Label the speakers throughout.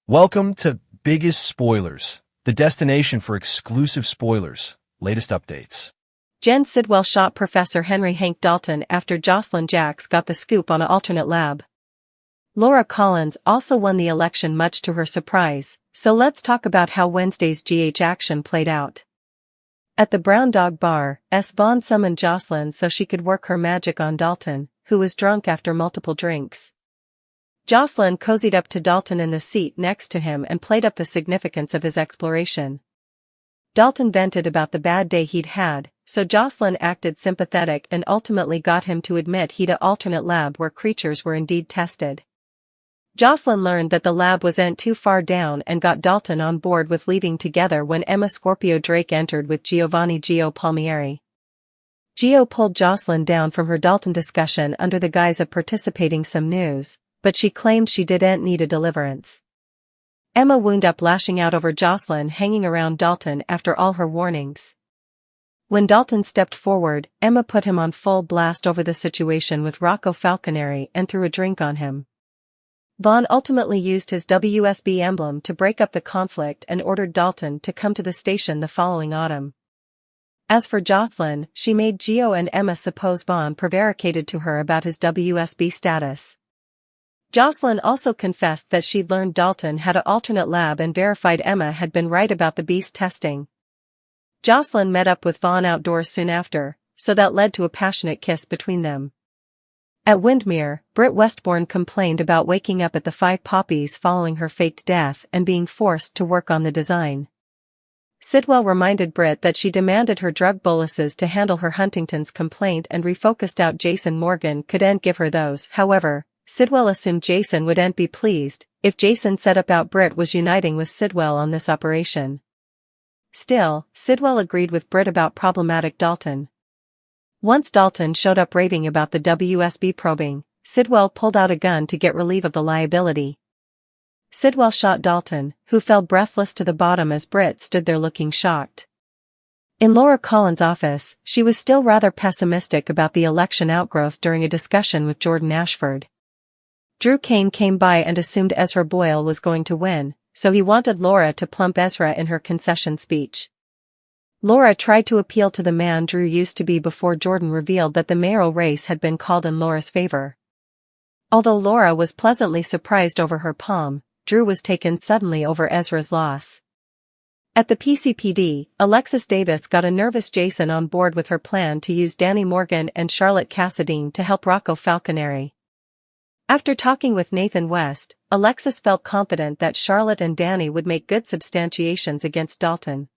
Speaker 1: Welcome to Biggest Spoilars, the destination for exclusive spoilers, latest updates.
Speaker 2: Jen Sidwell shot Professor Henry Hank Dalton after Jocelyn Jacks got the scoop on an alternate lab. Laura Collins also won the election much to her surprise, so let's talk about how Wednesday's GH action played out. At the Brown Dog Bar, S. Vaughn summoned Jocelyn so she could work her magic on Dalton, who was drunk after multiple drinks. Jocelyn cozied up to Dalton in the seat next to him and played up the significance of his exploration. Dalton vented about the bad day he'd had, so Jocelyn acted sympathetic and ultimately got him to admit he'd an alternate lab where creatures were indeed tested. Jocelyn learned that the lab wasn't too far down and got Dalton on board with leaving together when Emma Scorpio Drake entered with Giovanni Gio Palmieri. Gio pulled Jocelyn down from her Dalton discussion under the guise of participating some news, but she claimed she didn't need a deliverance. Emma wound up lashing out over Jocelyn hanging around Dalton after all her warnings. When Dalton stepped forward, Emma put him on full blast over the situation with Rocco Falconeri and threw a drink on him. Vaughn ultimately used his WSB emblem to break up the conflict and ordered Dalton to come to the station the following autumn. As for Jocelyn, she made Gio and Emma suppose Vaughn prevaricated to her about his WSB status. Jocelyn also confessed that she'd learned Dalton had an alternate lab and verified Emma had been right about the beast testing. Jocelyn met up with Vaughn outdoors soon after, so that led to a passionate kiss between them. At Windermere, Britt Westbourne complained about waking up at the Five Poppies following her faked death and being forced to work on the design. Sidwell reminded Britt that she demanded her drug boluses to handle her Huntington's complaint and refocused out Jason Morgan couldn't give her those. However, Sidwell assumed Jason wouldn't be pleased if Jason set about Britt was uniting with Sidwell on this operation. Still, Sidwell agreed with Britt about problematic Dalton. Once Dalton showed up raving about the WSB probing, Sidwell pulled out a gun to get relief of the liability. Sidwell shot Dalton, who fell breathless to the bottom as Britt stood there looking shocked. In Laura Collins' office, she was still rather pessimistic about the election outgrowth during a discussion with Jordan Ashford. Drew Kane came by and assumed Ezra Boyle was going to win, so he wanted Laura to plump Ezra in her concession speech. Laura tried to appeal to the man Drew used to be before Jordan revealed that the mayoral race had been called in Laura's favor. Although Laura was pleasantly surprised over her palm, Drew was taken suddenly over Ezra's loss. At the PCPD, Alexis Davis got a nervous Jason on board with her plan to use Danny Morgan and Charlotte Cassadine to help Rocco Falconeri. After talking with Nathan West, Alexis felt confident that Charlotte and Danny would make good substantiations against Dalton.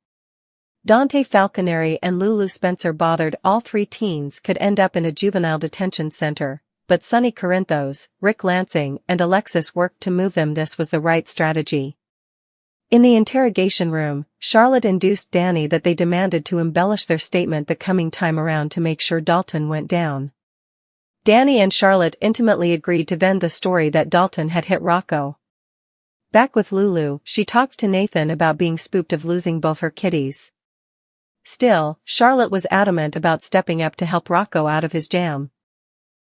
Speaker 2: Dante Falconeri and Lulu Spencer bothered all three teens could end up in a juvenile detention center, but Sonny Corinthos, Rick Lansing, and Alexis worked to move them. This was the right strategy. In the interrogation room, Charlotte induced Danny that they demanded to embellish their statement the coming time around to make sure Dalton went down. Danny and Charlotte intimately agreed to vend the story that Dalton had hit Rocco. Back with Lulu, she talked to Nathan about being spooked of losing both her kitties. Still, Charlotte was adamant about stepping up to help Rocco out of his jam.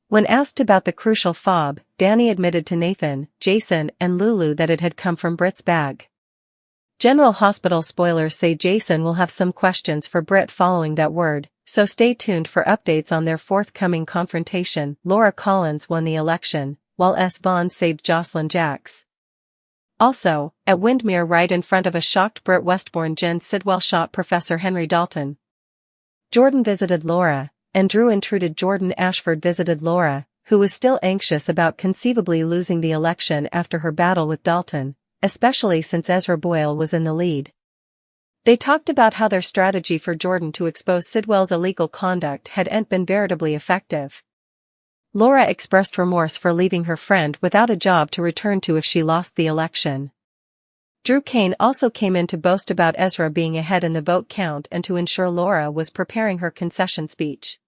Speaker 2: When asked about the crucial fob, Danny admitted to Nathan, Jason, and Lulu that it had come from Britt's bag. General Hospital spoilers say Jason will have some questions for Britt following that word, so stay tuned for updates on their forthcoming confrontation. Laura Collins won the election, while S. Vaughn saved Jocelyn Jacks. Also, at Windermere right in front of a shocked Britt Westbourne, Jen Sidwell shot Professor Henry Dalton. Jordan visited Laura, and Drew intruded. Jordan Ashford visited Laura, who was still anxious about conceivably losing the election after her battle with Dalton, especially since Ezra Boyle was in the lead. They talked about how their strategy for Jordan to expose Sidwell's illegal conduct hadn't been veritably effective. Laura expressed remorse for leaving her friend without a job to return to if she lost the election. Drew Kane also came in to boast about Ezra being ahead in the vote count and to ensure Laura was preparing her concession speech.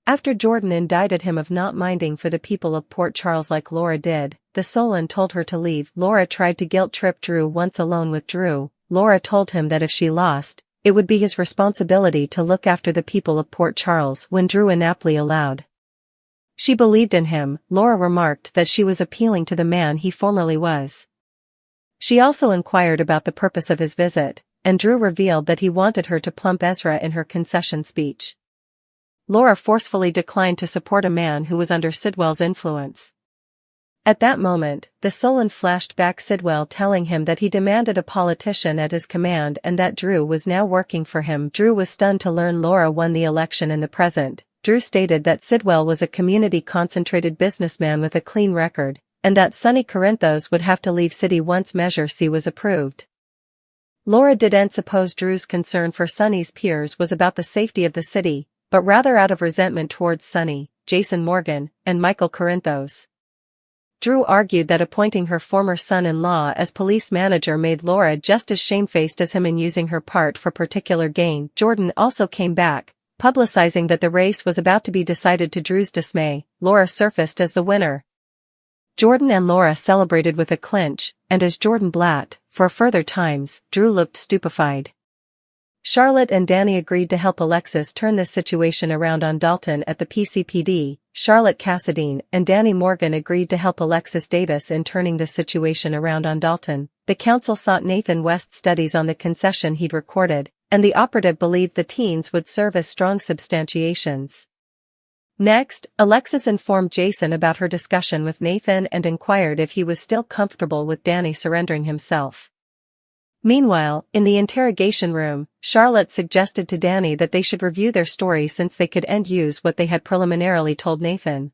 Speaker 2: After Jordan indicted him of not minding for the people of Port Charles like Laura did, the Solon told her to leave. Laura tried to guilt-trip Drew. Once alone with Drew, Laura told him that if she lost, it would be his responsibility to look after the people of Port Charles when Drew inaptly allowed. She believed in him. Laura remarked that she was appealing to the man he formerly was. She also inquired about the purpose of his visit, and Drew revealed that he wanted her to plump Ezra in her concession speech. Laura forcefully declined to support a man who was under Sidwell's influence. At that moment, the Solon flashed back Sidwell telling him that he demanded a politician at his command and that Drew was now working for him. Drew was stunned to learn Laura won the election in the present. Drew stated that Sidwell was a community-concentrated businessman with a clean record, and that Sonny Corinthos would have to leave city once Measure C was approved. Laura didn't suppose Drew's concern for Sonny's peers was about the safety of the city, but rather out of resentment towards Sonny, Jason Morgan, and Michael Corinthos. Drew argued that appointing her former son-in-law as police manager made Laura just as shamefaced as him in using her part for particular gain. Jordan also came back, publicizing that the race was about to be decided. To Drew's dismay, Laura surfaced as the winner. Jordan and Laura celebrated with a clinch, and as Jordan blat, for further times, Drew looked stupefied. Charlotte and Danny agreed to help Alexis turn this situation around on Dalton at the PCPD. Charlotte Cassadine and Danny Morgan agreed to help Alexis Davis in turning the situation around on Dalton. The council sought Nathan West's studies on the concession he'd recorded, and the operative believed the teens would serve as strong substantiations. Next, Alexis informed Jason about her discussion with Nathan and inquired if he was still comfortable with Danny surrendering himself. Meanwhile, in the interrogation room, Charlotte suggested to Danny that they should review their story since they could use what they had preliminarily told Nathan.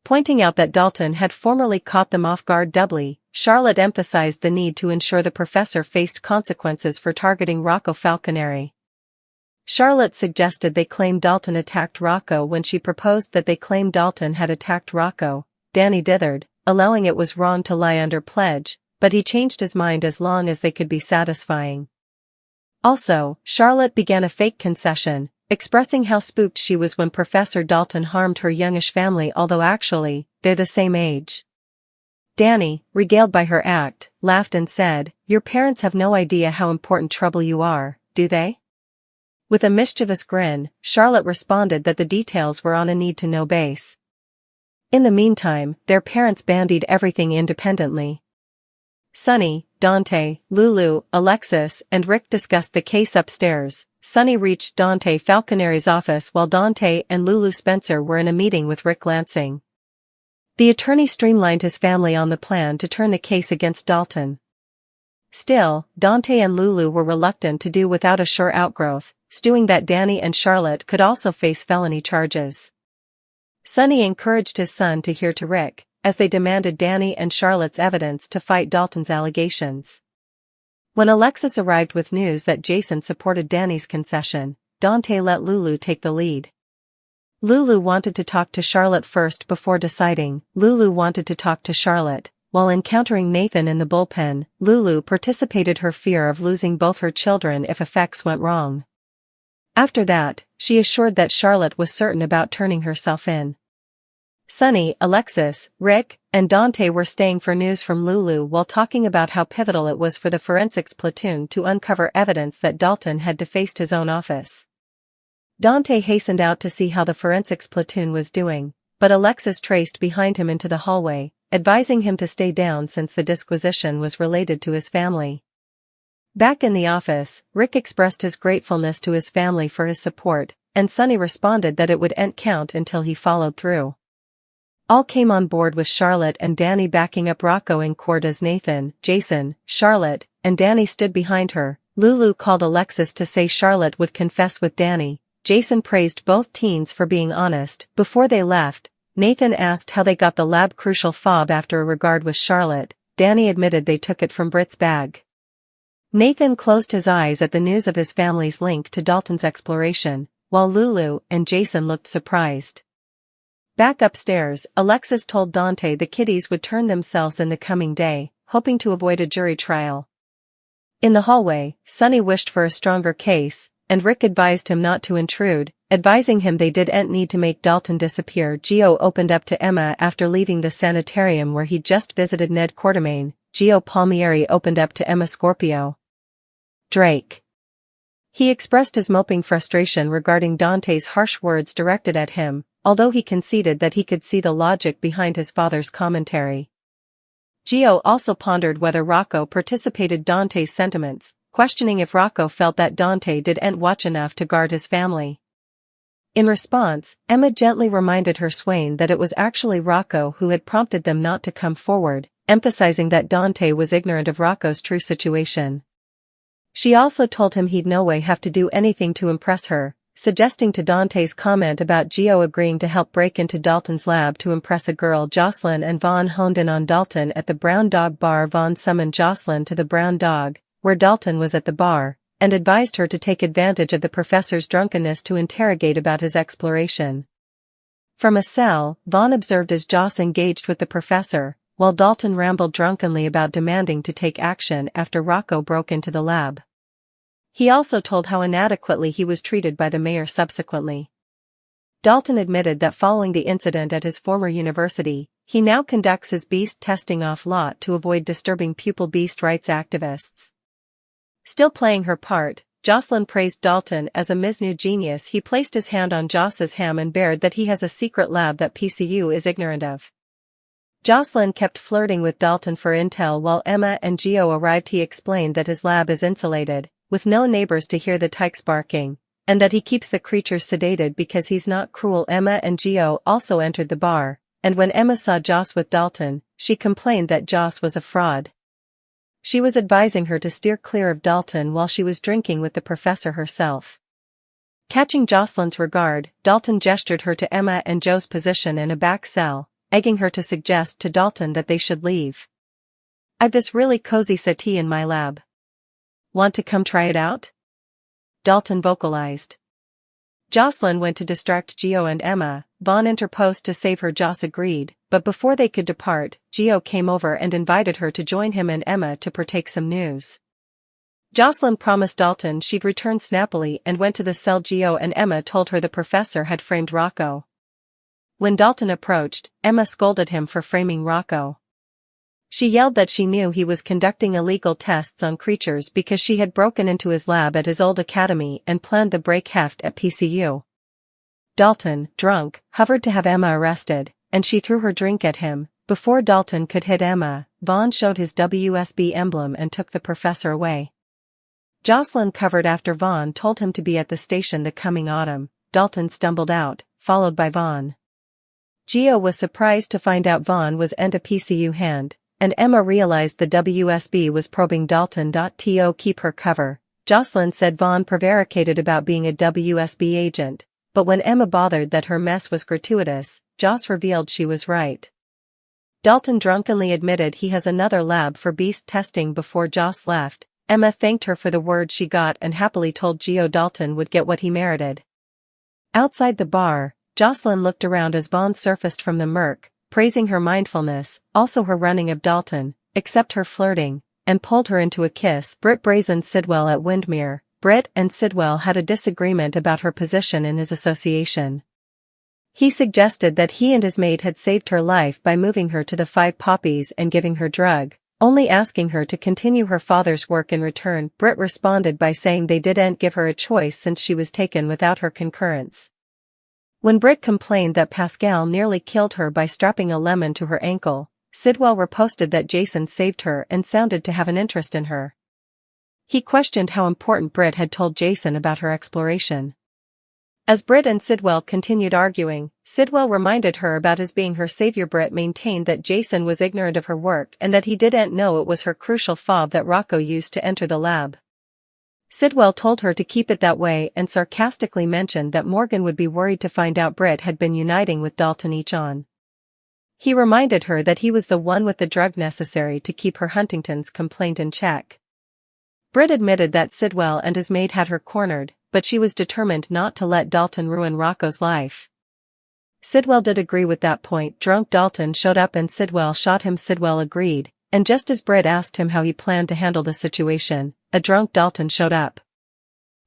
Speaker 2: Pointing out that Dalton had formerly caught them off guard doubly, Charlotte emphasized the need to ensure the professor faced consequences for targeting Rocco Falconeri. Charlotte suggested they claim Dalton attacked Rocco when she proposed that they claim Dalton had attacked Rocco. Danny dithered, allowing it was wrong to lie under pledge, but he changed his mind as long as they could be satisfying. Also, Charlotte began a fake concession, expressing how spooked she was when Professor Dalton harmed her youngish family, although actually, they're the same age. Danny, regaled by her act, laughed and said, "Your parents have no idea how important trouble you are, do they?" With a mischievous grin, Charlotte responded that the details were on a need-to-know base. In the meantime, their parents bandied everything independently. Sonny, Dante, Lulu, Alexis, and Rick discussed the case upstairs. Sonny reached Dante Falconeri's office while Dante and Lulu Spencer were in a meeting with Rick Lansing. The attorney streamlined his family on the plan to turn the case against Dalton. Still, Dante and Lulu were reluctant to do without a sure outgrowth, stewing that Danny and Charlotte could also face felony charges. Sonny encouraged his son to hear to Rick, as they demanded Danny and Charlotte's evidence to fight Dalton's allegations. When Alexis arrived with news that Jason supported Danny's concession, Dante let Lulu take the lead. Lulu wanted to talk to Charlotte first before deciding. Lulu wanted to talk to Charlotte. While encountering Nathan in the bullpen, Lulu participated her fear of losing both her children if effects went wrong. After that, she assured that Charlotte was certain about turning herself in. Sonny, Alexis, Rick, and Dante were staying for news from Lulu while talking about how pivotal it was for the forensics platoon to uncover evidence that Dalton had defaced his own office. Dante hastened out to see how the forensics platoon was doing, but Alexis traced behind him into the hallway, advising him to stay down since the disquisition was related to his family. Back in the office, Rick expressed his gratefulness to his family for his support, and Sonny responded that it wouldn't count until he followed through. All came on board with Charlotte and Danny backing up Rocco in court as Nathan, Jason, Charlotte, and Danny stood behind her. Lulu called Alexis to say Charlotte would confess with Danny. Jason praised both teens for being honest. Before they left, Nathan asked how they got the lab-crucial fob after a regard with Charlotte. Danny admitted they took it from Britt's bag. Nathan closed his eyes at the news of his family's link to Dalton's exploration, while Lulu and Jason looked surprised. Back upstairs, Alexis told Dante the kiddies would turn themselves in the coming day, hoping to avoid a jury trial. In the hallway, Sonny wished for a stronger case, and Rick advised him not to intrude, advising him they didn't need to make Dalton disappear. Gio opened up to Emma after leaving the sanitarium where he'd just visited Ned Quartermain. Gio Palmieri opened up to Emma Scorpio. Drake. He expressed his moping frustration regarding Dante's harsh words directed at him, although he conceded that he could see the logic behind his father's commentary. Gio also pondered whether Rocco participated Dante's sentiments, questioning if Rocco felt that Dante didn't watch enough to guard his family. In response, Emma gently reminded her swain that it was actually Rocco who had prompted them not to come forward, emphasizing that Dante was ignorant of Rocco's true situation. She also told him he'd no way have to do anything to impress her, suggesting to Dante's comment about Gio agreeing to help break into Dalton's lab to impress a girl. Jocelyn and Vaughn honed in on Dalton at the Brown Dog Bar. Vaughn summoned Jocelyn to the Brown Dog, where Dalton was at the bar, and advised her to take advantage of the professor's drunkenness to interrogate about his exploration. From a cell, Vaughn observed as Joss engaged with the professor, while Dalton rambled drunkenly about demanding to take action after Rocco broke into the lab. He also told how inadequately he was treated by the mayor subsequently. Dalton admitted that following the incident at his former university, he now conducts his beast testing off-lot to avoid disturbing pupil beast rights activists. Still playing her part, Jocelyn praised Dalton as a Misnu genius. He placed his hand on Joss's ham and bared that he has a secret lab that PCU is ignorant of. Jocelyn kept flirting with Dalton for intel while Emma and Gio arrived. He explained that his lab is insulated, with no neighbors to hear the tykes barking, and that he keeps the creatures sedated because he's not cruel. Emma and Gio also entered the bar, and when Emma saw Joss with Dalton, she complained that Joss was a fraud. She was advising her to steer clear of Dalton while she was drinking with the professor herself. Catching Jocelyn's regard, Dalton gestured her to Emma and Joe's position in a back cell, egging her to suggest to Dalton that they should leave. "I've this really cozy settee in my lab. Want to come try it out?" Dalton vocalized. Jocelyn went to distract Gio and Emma. Vaughn interposed to save her. Joss agreed, but before they could depart, Gio came over and invited her to join him and Emma to partake some news. Jocelyn promised Dalton she'd return snappily and went to the cell. Gio and Emma told her the professor had framed Rocco. When Dalton approached, Emma scolded him for framing Rocco. She yelled that she knew he was conducting illegal tests on creatures because she had broken into his lab at his old academy and planned the break heft at PCU. Dalton, drunk, hovered to have Emma arrested, and she threw her drink at him. Before Dalton could hit Emma, Vaughn showed his WSB emblem and took the professor away. Jocelyn covered after Vaughn told him to be at the station the coming autumn. Dalton stumbled out, followed by Vaughn. Gio was surprised to find out Vaughn was a PCU hand, and Emma realized the WSB was probing Dalton. To keep her cover, Jocelyn said Vaughn prevaricated about being a WSB agent, but when Emma bothered that her mess was gratuitous, Joss revealed she was right. Dalton drunkenly admitted he has another lab for beast testing. Before Joss left, Emma thanked her for the word she got and happily told Gio Dalton would get what he merited. Outside the bar, Jocelyn looked around as Vaughn surfaced from the murk, praising her mindfulness, also her running of Dalton, except her flirting, and pulled her into a kiss. Britt brazened Sidwell at Windmere. Britt and Sidwell had a disagreement about her position in his association. He suggested that he and his maid had saved her life by moving her to the Five Poppies and giving her drug, only asking her to continue her father's work in return. Britt responded by saying they didn't give her a choice since she was taken without her concurrence. When Britt complained that Pascal nearly killed her by strapping a lemon to her ankle, Sidwell reposted that Jason saved her and sounded to have an interest in her. He questioned how important Britt had told Jason about her exploration. As Britt and Sidwell continued arguing, Sidwell reminded her about his being her savior. Britt maintained that Jason was ignorant of her work and that he didn't know it was her crucial fob that Rocco used to enter the lab. Sidwell told her to keep it that way and sarcastically mentioned that Morgan would be worried to find out Britt had been uniting with Dalton each on. He reminded her that he was the one with the drug necessary to keep her Huntington's complaint in check. Britt admitted that Sidwell and his maid had her cornered, but she was determined not to let Dalton ruin Rocco's life. Sidwell did agree with that point. Drunk Dalton showed up and Sidwell shot him. Sidwell agreed, and just as Britt asked him how he planned to handle the situation, a drunk Dalton showed up.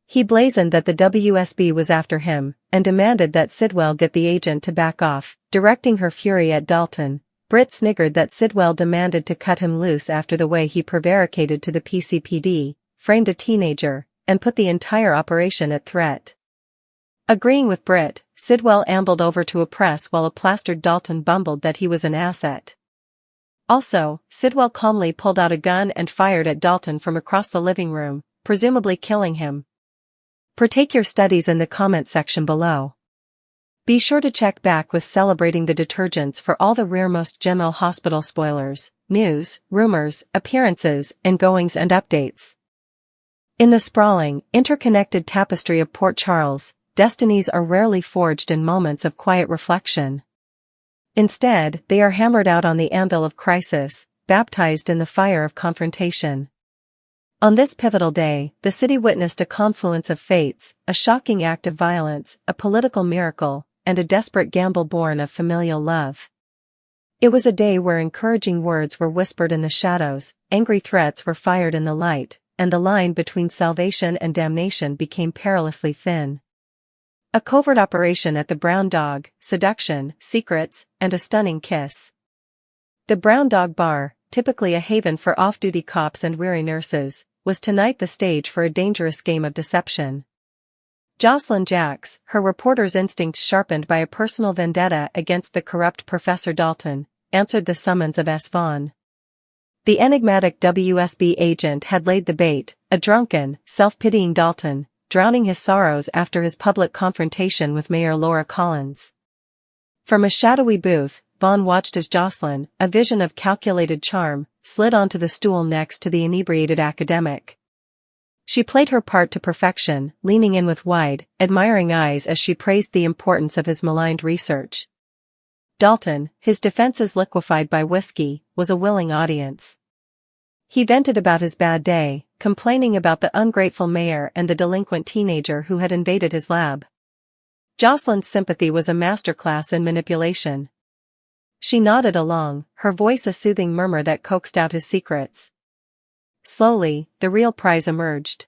Speaker 2: He blazoned that the WSB was after him, and demanded that Sidwell get the agent to back off, directing her fury at Dalton. Britt sniggered that Sidwell demanded to cut him loose after the way he prevaricated to the PCPD, framed a teenager, and put the entire operation at threat. Agreeing with Britt, Sidwell ambled over to oppress while a plastered Dalton bumbled that he was an asset. Also, Sidwell calmly pulled out a gun and fired at Dalton from across the living room, presumably killing him. Partake your studies in the comment section below. Be sure to check back with Celebrating the Detergents for all the rearmost General Hospital spoilers, news, rumors, appearances, and goings and updates. In the sprawling, interconnected tapestry of Port Charles, destinies are rarely forged in moments of quiet reflection. Instead, they are hammered out on the anvil of crisis, baptized in the fire of confrontation. On this pivotal day, the city witnessed a confluence of fates, a shocking act of violence, a political miracle, and a desperate gamble born of familial love. It was a day where encouraging words were whispered in the shadows, angry threats were fired in the light, and the line between salvation and damnation became perilously thin. A covert operation at the Brown Dog, seduction, secrets, and a stunning kiss. The Brown Dog Bar, typically a haven for off-duty cops and weary nurses, was tonight the stage for a dangerous game of deception. Jocelyn Jacks, her reporter's instincts sharpened by a personal vendetta against the corrupt Professor Dalton, answered the summons of S. Vaughn. The enigmatic WSB agent had laid the bait, a drunken, self-pitying Dalton, drowning his sorrows after his public confrontation with Mayor Laura Collins. From a shadowy booth, Vaughn watched as Jocelyn, a vision of calculated charm, slid onto the stool next to the inebriated academic. She played her part to perfection, leaning in with wide, admiring eyes as she praised the importance of his maligned research. Dalton, his defenses liquefied by whiskey, was a willing audience. He vented about his bad day, complaining about the ungrateful mayor and the delinquent teenager who had invaded his lab. Jocelyn's sympathy was a masterclass in manipulation. She nodded along, her voice a soothing murmur that coaxed out his secrets. Slowly, the real prize emerged.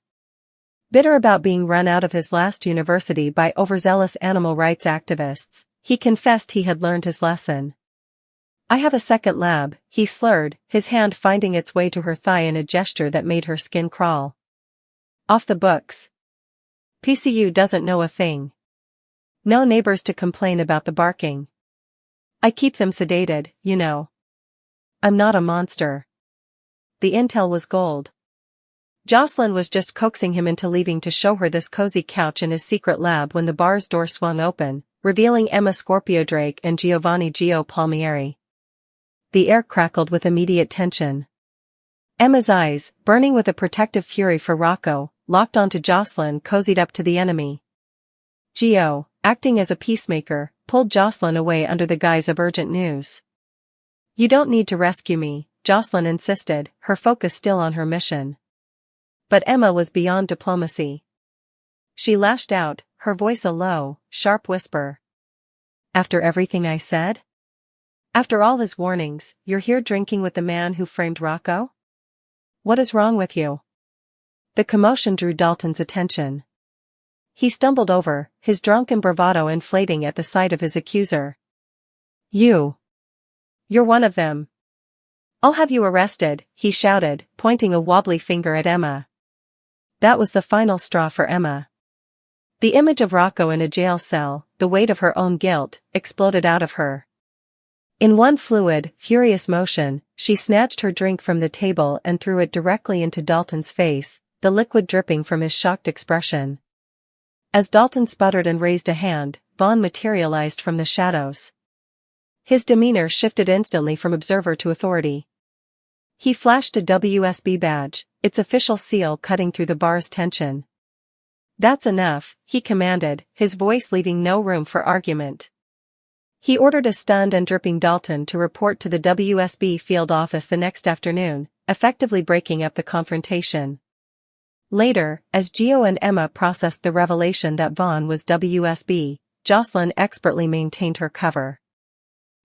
Speaker 2: Bitter about being run out of his last university by overzealous animal rights activists, he confessed he had learned his lesson. "I have a second lab," he slurred, his hand finding its way to her thigh in a gesture that made her skin crawl. "Off the books. PCU doesn't know a thing. No neighbors to complain about the barking. I keep them sedated, you know. I'm not a monster." The intel was gold. Jocelyn was just coaxing him into leaving to show her this cozy couch in his secret lab when the bar's door swung open, revealing Emma Scorpio Drake and Giovanni Gio Palmieri. The air crackled with immediate tension. Emma's eyes, burning with a protective fury for Rocco, locked onto Jocelyn, cozied up to the enemy. Gio, acting as a peacemaker, pulled Jocelyn away under the guise of urgent news. "You don't need to rescue me," Jocelyn insisted, her focus still on her mission. But Emma was beyond diplomacy. She lashed out, her voice a low, sharp whisper. "After everything I said? After all his warnings, you're here drinking with the man who framed Rocco? What is wrong with you?" The commotion drew Dalton's attention. He stumbled over, his drunken bravado inflating at the sight of his accuser. You're one of them. I'll have you arrested," he shouted, pointing a wobbly finger at Emma. That was the final straw for Emma. The image of Rocco in a jail cell, the weight of her own guilt, exploded out of her. In one fluid, furious motion, she snatched her drink from the table and threw it directly into Dalton's face, the liquid dripping from his shocked expression. As Dalton sputtered and raised a hand, Vaughn materialized from the shadows. His demeanor shifted instantly from observer to authority. He flashed a WSB badge, its official seal cutting through the bar's tension. "That's enough," he commanded, his voice leaving no room for argument. He ordered a stunned and dripping Dalton to report to the WSB field office the next afternoon, effectively breaking up the confrontation. Later, as Gio and Emma processed the revelation that Vaughn was WSB, Jocelyn expertly maintained her cover.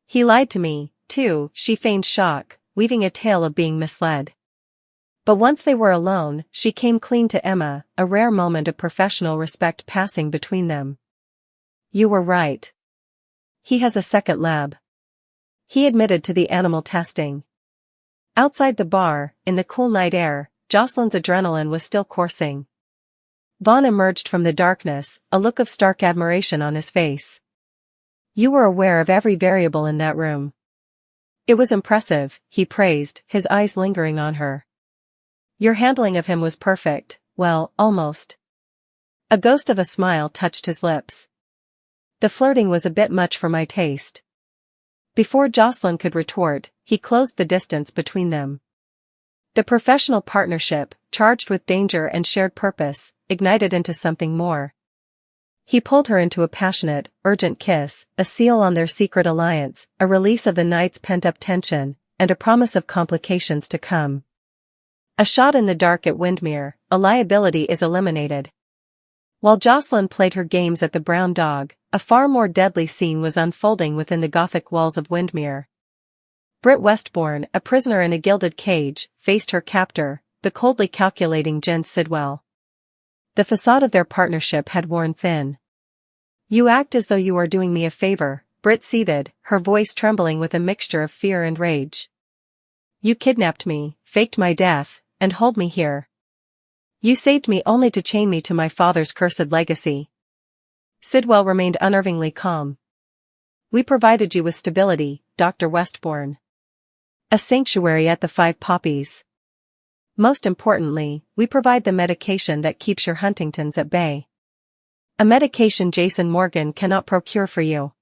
Speaker 2: "He lied to me, too," she feigned shock, weaving a tale of being misled. But once they were alone, she came clean to Emma, a rare moment of professional respect passing between them. "You were right. He has a second lab." He admitted to the animal testing. Outside the bar, in the cool night air, Jocelyn's adrenaline was still coursing. Vaughn emerged from the darkness, a look of stark admiration on his face. "You were aware of every variable in that room." It was impressive, he praised, his eyes lingering on her. Your handling of him was perfect, well, almost. A ghost of a smile touched his lips. The flirting was a bit much for my taste. Before Jocelyn could retort, he closed the distance between them. The professional partnership, charged with danger and shared purpose, ignited into something more. He pulled her into a passionate, urgent kiss, a seal on their secret alliance, a release of the night's pent-up tension, and a promise of complications to come. A shot in the dark at Windmere, a liability is eliminated. While Jocelyn played her games at the Brown Dog, a far more deadly scene was unfolding within the Gothic walls of Windmere. Britt Westbourne, a prisoner in a gilded cage, faced her captor, the coldly calculating Jen Sidwell. The facade of their partnership had worn thin. You act as though you are doing me a favor, Britt seethed, her voice trembling with a mixture of fear and rage. You kidnapped me, faked my death, and hold me here. You saved me only to chain me to my father's cursed legacy. Sidwell remained unnervingly calm. We provided you with stability, Dr. Westbourne. A sanctuary at the Five Poppies. Most importantly, we provide the medication that keeps your Huntingtons at bay. A medication Jason Morgan cannot procure for you.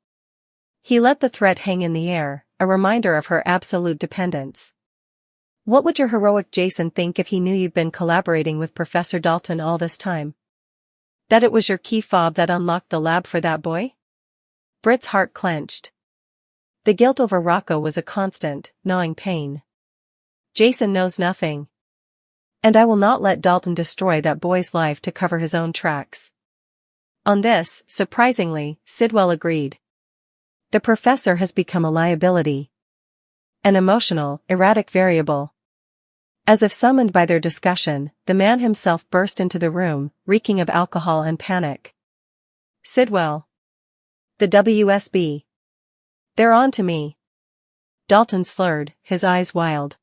Speaker 2: He let the threat hang in the air, a reminder of her absolute dependence. What would your heroic Jason think if he knew you'd been collaborating with Professor Dalton all this time? That it was your key fob that unlocked the lab for that boy? Britt's heart clenched. The guilt over Rocco was a constant, gnawing pain. Jason knows nothing. And I will not let Dalton destroy that boy's life to cover his own tracks. On this, surprisingly, Sidwell agreed. The professor has become a liability. An emotional, erratic variable. As if summoned by their discussion, the man himself burst into the room, reeking of alcohol and panic. Sidwell. The WSB. They're on to me. Dalton slurred, his eyes wild.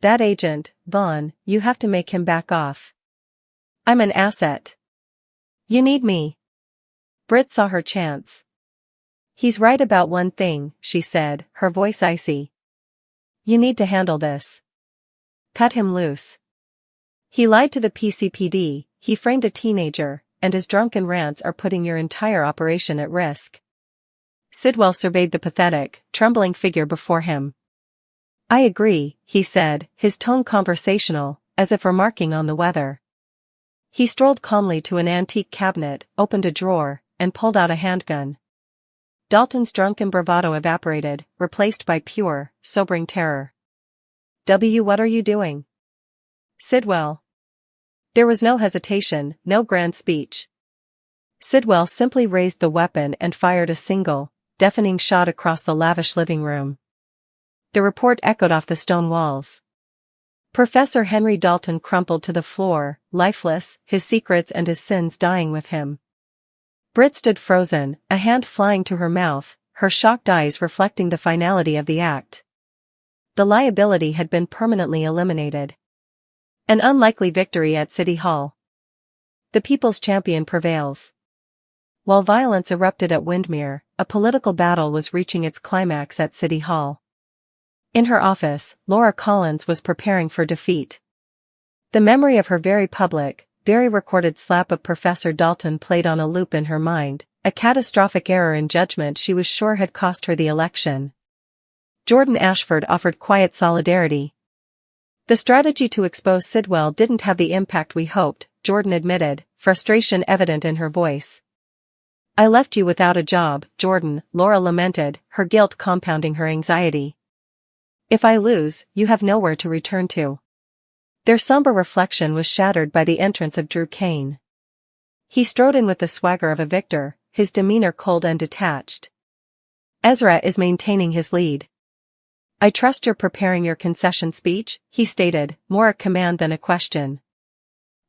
Speaker 2: That agent, Vaughn, you have to make him back off. I'm an asset. You need me. Britt saw her chance. He's right about one thing, she said, her voice icy. You need to handle this. Cut him loose. He lied to the PCPD, he framed a teenager, and his drunken rants are putting your entire operation at risk. Sidwell surveyed the pathetic, trembling figure before him. I agree, he said, his tone conversational, as if remarking on the weather. He strolled calmly to an antique cabinet, opened a drawer, and pulled out a handgun. Dalton's drunken bravado evaporated, replaced by pure, sobering terror. What are you doing? Sidwell. There was no hesitation, no grand speech. Sidwell simply raised the weapon and fired a single, deafening shot across the lavish living room. The report echoed off the stone walls. Professor Henry Dalton crumpled to the floor, lifeless, his secrets and his sins dying with him. Britt stood frozen, a hand flying to her mouth, her shocked eyes reflecting the finality of the act. The liability had been permanently eliminated. An unlikely victory at City Hall. The people's champion prevails. While violence erupted at Windmere, a political battle was reaching its climax at City Hall. In her office, Laura Collins was preparing for defeat. The memory of her very public, very recorded slap of Professor Dalton played on a loop in her mind, a catastrophic error in judgment she was sure had cost her the election. Jordan Ashford offered quiet solidarity. The strategy to expose Sidwell didn't have the impact we hoped, Jordan admitted, frustration evident in her voice. I left you without a job, Jordan, Laura lamented, her guilt compounding her anxiety. If I lose, you have nowhere to return to. Their somber reflection was shattered by the entrance of Drew Kane. He strode in with the swagger of a victor, his demeanor cold and detached. Ezra is maintaining his lead. I trust you're preparing your concession speech, he stated, more a command than a question.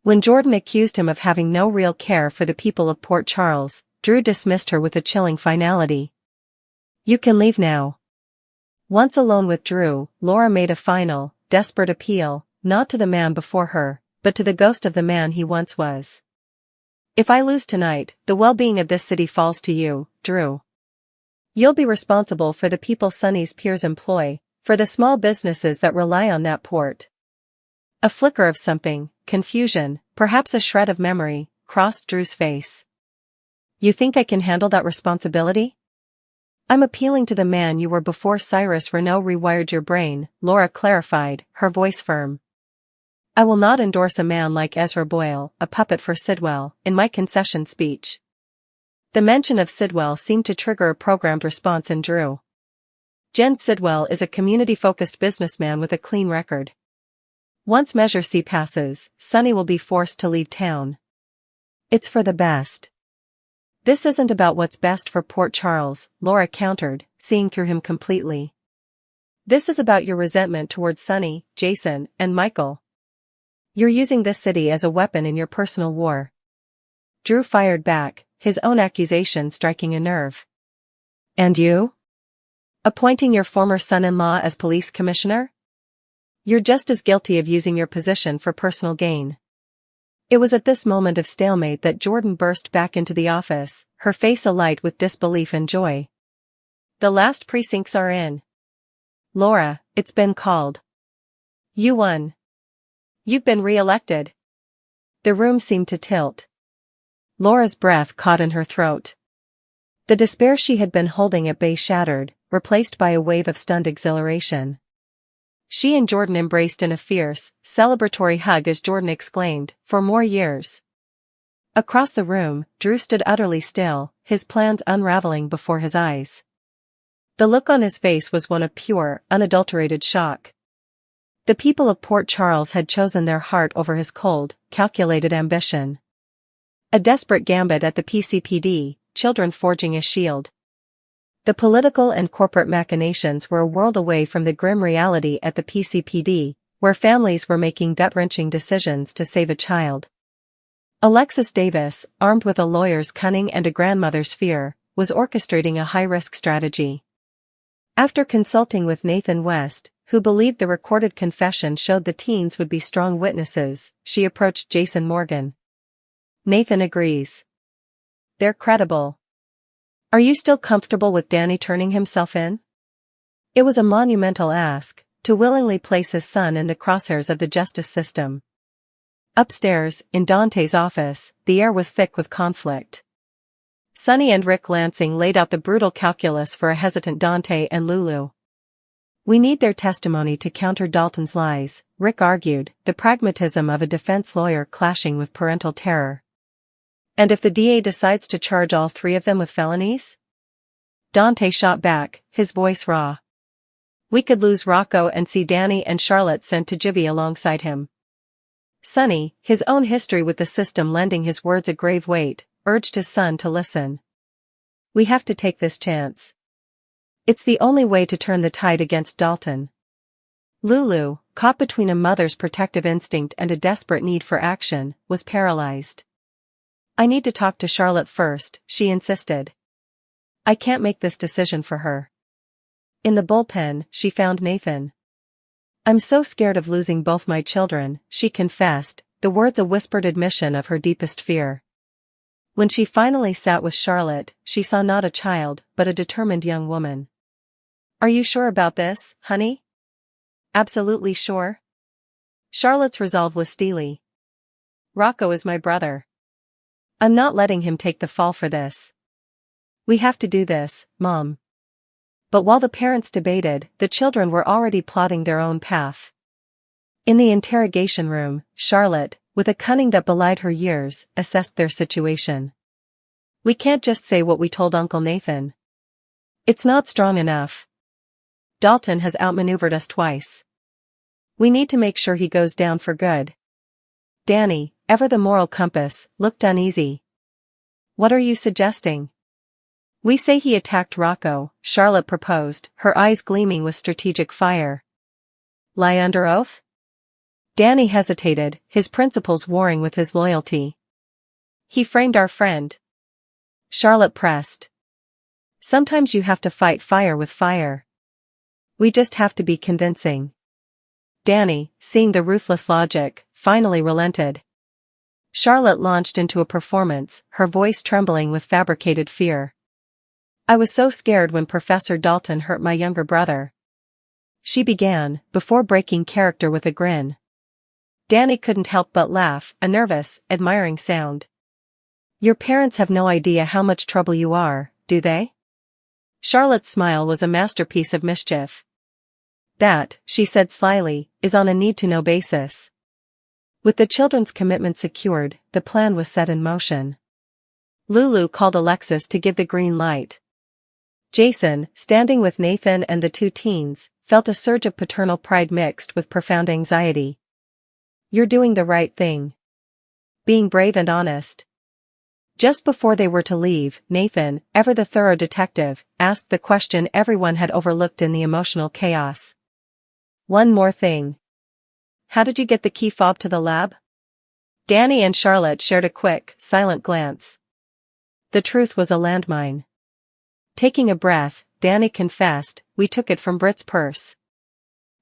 Speaker 2: When Jordan accused him of having no real care for the people of Port Charles, Drew dismissed her with a chilling finality. You can leave now. Once alone with Drew, Laura made a final, desperate appeal, not to the man before her, but to the ghost of the man he once was. If I lose tonight, the well-being of this city falls to you, Drew. You'll be responsible for the people Sunny's peers employ, for the small businesses that rely on that port. A flicker of something, confusion, perhaps a shred of memory, crossed Drew's face. You think I can handle that responsibility? I'm appealing to the man you were before Cyrus Renault rewired your brain, Laura clarified, her voice firm. I will not endorse a man like Ezra Boyle, a puppet for Sidwell, in my concession speech. The mention of Sidwell seemed to trigger a programmed response in Drew. Jen Sidwell is a community-focused businessman with a clean record. Once Measure C passes, Sunny will be forced to leave town. It's for the best. This isn't about what's best for Port Charles, Laura countered, seeing through him completely. This is about your resentment towards Sunny, Jason, and Michael. You're using this city as a weapon in your personal war. Drew fired back, his own accusation striking a nerve. And you? Appointing your former son-in-law as police commissioner? You're just as guilty of using your position for personal gain. It was at this moment of stalemate that Jordan burst back into the office, her face alight with disbelief and joy. The last precincts are in. Laura, it's been called. You won. You've been re-elected. The room seemed to tilt. Laura's breath caught in her throat. The despair she had been holding at bay shattered, replaced by a wave of stunned exhilaration. She and Jordan embraced in a fierce, celebratory hug as Jordan exclaimed, "For more years." Across the room, Drew stood utterly still, his plans unraveling before his eyes. The look on his face was one of pure, unadulterated shock. The people of Port Charles had chosen their heart over his cold, calculated ambition. A desperate gambit at the PCPD, children forging a shield. The political and corporate machinations were a world away from the grim reality at the PCPD, where families were making gut-wrenching decisions to save a child. Alexis Davis, armed with a lawyer's cunning and a grandmother's fear, was orchestrating a high-risk strategy. After consulting with Nathan West, who believed the recorded confession showed the teens would be strong witnesses, she approached Jason Morgan. Nathan agrees. They're credible. Are you still comfortable with Danny turning himself in? It was a monumental ask, to willingly place his son in the crosshairs of the justice system. Upstairs, in Dante's office, the air was thick with conflict. Sunny and Rick Lansing laid out the brutal calculus for a hesitant Dante and Lulu. We need their testimony to counter Dalton's lies, Rick argued, the pragmatism of a defense lawyer clashing with parental terror. And if the DA decides to charge all three of them with felonies? Dante shot back, his voice raw. We could lose Rocco and see Danny and Charlotte sent to juvie alongside him. Sunny, his own history with the system lending his words a grave weight, urged his son to listen. We have to take this chance. It's the only way to turn the tide against Dalton. Lulu, caught between a mother's protective instinct and a desperate need for action, was paralyzed. I need to talk to Charlotte first, she insisted. I can't make this decision for her. In the bullpen, she found Nathan. I'm so scared of losing both my children, she confessed, the words a whispered admission of her deepest fear. When she finally sat with Charlotte, she saw not a child, but a determined young woman. Are you sure about this, honey? Absolutely sure. Charlotte's resolve was steely. Rocco is my brother. I'm not letting him take the fall for this. We have to do this, Mom. But while the parents debated, the children were already plotting their own path. In the interrogation room, Charlotte, with a cunning that belied her years, assessed their situation. We can't just say what we told Uncle Nathan. It's not strong enough. Dalton has outmaneuvered us twice. We need to make sure he goes down for good. Danny, ever the moral compass, looked uneasy. What are you suggesting? We say he attacked Rocco, Charlotte proposed, her eyes gleaming with strategic fire. Lie under oath? Danny hesitated, his principles warring with his loyalty. He framed our friend. Charlotte pressed. Sometimes you have to fight fire with fire. We just have to be convincing. Danny, seeing the ruthless logic, finally relented. Charlotte launched into a performance, her voice trembling with fabricated fear. I was so scared when Professor Dalton hurt my younger brother. She began, before breaking character with a grin. Danny couldn't help but laugh, a nervous, admiring sound. Your parents have no idea how much trouble you are, do they? Charlotte's smile was a masterpiece of mischief. That, she said slyly, is on a need-to-know basis. With the children's commitment secured, the plan was set in motion. Lulu called Alexis to give the green light. Jason, standing with Nathan and the two teens, felt a surge of paternal pride mixed with profound anxiety. You're doing the right thing. Being brave and honest. Just before they were to leave, Nathan, ever the thorough detective, asked the question everyone had overlooked in the emotional chaos. One more thing. How did you get the key fob to the lab? Danny and Charlotte shared a quick, silent glance. The truth was a landmine. Taking a breath, Danny confessed, we took it from Britt's purse.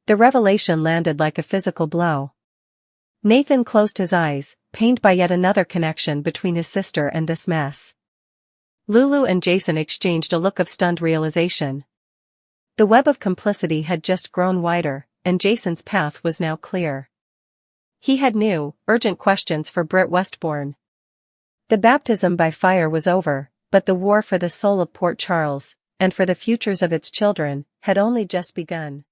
Speaker 2: The revelation landed like a physical blow. Nathan closed his eyes, pained by yet another connection between his sister and this mess. Lulu and Jason exchanged a look of stunned realization. The web of complicity had just grown wider, and Jason's path was now clear. He had new, urgent questions for Britt Westbourne. The baptism by fire was over, but the war for the soul of Port Charles, and for the futures of its children, had only just begun.